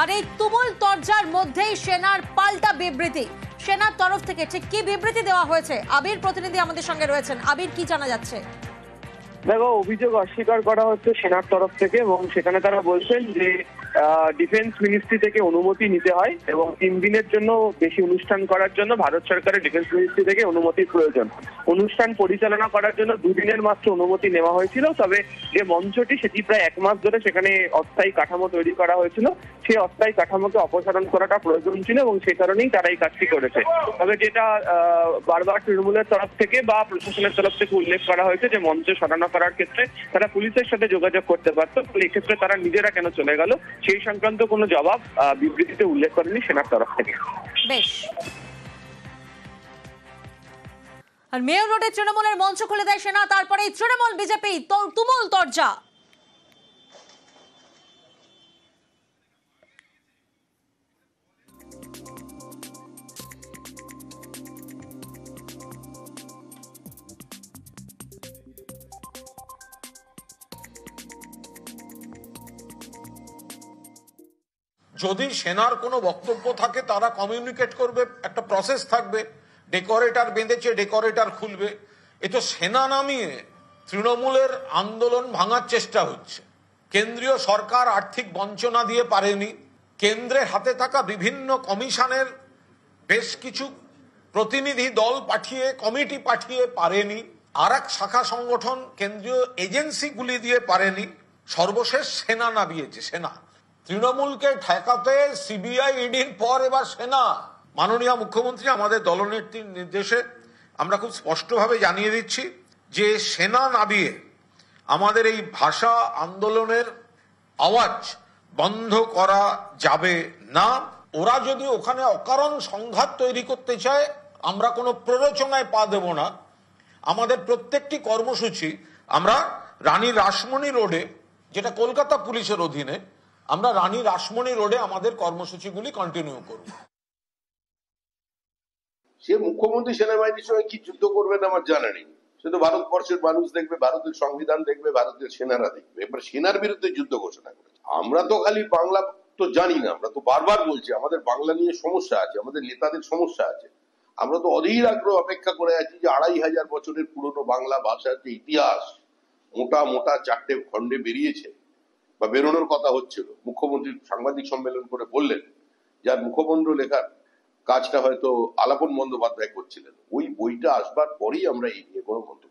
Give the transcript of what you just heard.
আর এই তুমুল তরজার মধ্যেই সেনার পাল্টা বিবৃতি। সেনার তরফ থেকে ঠিক কি বিবৃতি দেওয়া হয়েছে? আবির প্রতিনিধি আমাদের সঙ্গে রয়েছেন। আবির, কি জানা যাচ্ছে? দেখো, অভিযোগ অস্বীকার করা হচ্ছে সেনার তরফ থেকে এবং সেখানে তারা বলছেন যে ডিফেন্স মিনিস্ট্রি থেকে অনুমতি নিতে হয় এবং 3 দিনের জন্য বেশি অনুষ্ঠান করার জন্য ভারত সরকারের ডিফেন্স মিনিস্ট্রি থেকে অনুমতির প্রয়োজন। অনুষ্ঠান পরিচালনা করার জন্য 2 দিনের মাত্র অনুমতি নেওয়া হয়েছিল, তবে যে মঞ্চটি সেটি প্রায় 1 মাস ধরে সেখানে অস্থায়ী কাঠামো তৈরি করা হয়েছিল, সেই অস্থায়ী কাঠামোকে অপসারণ করাটা প্রয়োজন ছিল এবং সেই কারণেই তারা এই কাজটি করেছে। তবে যেটা বারবার তৃণমূলের তরফ থেকে বা প্রশাসনের তরফ থেকে উল্লেখ করা হয়েছে যে মঞ্চ সরানো করার ক্ষেত্রে তারা পুলিশের সাথে যোগাযোগ করতে পারত, এক্ষেত্রে তারা নিজেরা কেন চলে গেল সেই সংক্রান্ত কোনো জবাব বিবৃতিতে উল্লেখ করেনি সেনার তরফ থেকে। বেশ। আর মেয়র রোডে তৃণমূলের মঞ্চ খুলে দেয় সেনা, তারপরে তৃণমূল বিজেপি তুমুল তরজা। যদি সেনার কোনো বক্তব্য থাকে তারা কমিউনিকেট করবে, একটা প্রসেস থাকবে। ডেকোরেটর বেঁধেছে, ডেকোরেটর খুলবে। এ তো সেনা নামিয়ে তৃণমূলের আন্দোলন ভাঙার চেষ্টা হচ্ছে। কেন্দ্রীয় সরকার আর্থিক বঞ্চনা দিয়ে পারেনি, কেন্দ্রের হাতে থাকা বিভিন্ন কমিশনের বেশ কিছু প্রতিনিধি দল পাঠিয়ে, কমিটি পাঠিয়ে পারেনি, আর এক শাখা সংগঠন কেন্দ্রীয় এজেন্সিগুলি দিয়ে পারেনি, সর্বশেষ সেনা নামিয়েছে। সেনা তৃণমূলকে ঠেকাতে সিবিআই ইডির পর এবার সেনা। মাননীয় মুখ্যমন্ত্রী আমাদের দলনেত্রীর নির্দেশে আমরা খুব স্পষ্টভাবে জানিয়ে দিচ্ছি যে সেনা নামিয়ে আমাদের এই ভাষা আন্দোলনের আওয়াজ বন্ধ করা যাবে না। ওরা যদি ওখানে অকারণ সংঘাত তৈরি করতে চায়, আমরা কোনো প্ররোচনায় পা দেব না। আমাদের প্রত্যেকটি কর্মসূচি আমরা রানী রাসমণি রোডে, যেটা কলকাতা পুলিশের অধীনে, আমরা রানী রাসমণি রোডে আমাদের কর্মসূচিগুলি কন্টিনিউ করব। সে মুখ্যমন্ত্রী সেনাবাহিনীর সঙ্গে কি যুদ্ধ করবেন আমার জানা নেই। সে তো ভারতবর্ষের মানুষ দেখবে, ভারতের সংবিধান দেখবে, ভারতের সেনারা দেখবে। এবার সেনার বিরুদ্ধে যুদ্ধ ঘোষণা করেছে। আমরা তো খালি বাংলা তো জানি না, আমরা তো বারবার বলছি আমাদের বাংলা নিয়ে সমস্যা আছে, আমাদের নেতাদের সমস্যা আছে। আমরা তো অধীর আগ্রহ অপেক্ষা করে আছি যে 2500 বছরের পুরনো বাংলা ভাষার যে ইতিহাস মোটা মোটা 4টে খণ্ডে বেরিয়েছে বা বেরোনোর কথা হচ্ছিল, মুখ্যমন্ত্রী সাংবাদিক সম্মেলন করে বললেন, যার মুখবন্ধ লেখার কাজটা হয়তো আলাপন বন্দ্যোপাধ্যায় করছিলেন, ওই বইটা আসবার পরেই আমরা এই নিয়ে কোনো মন্তব্য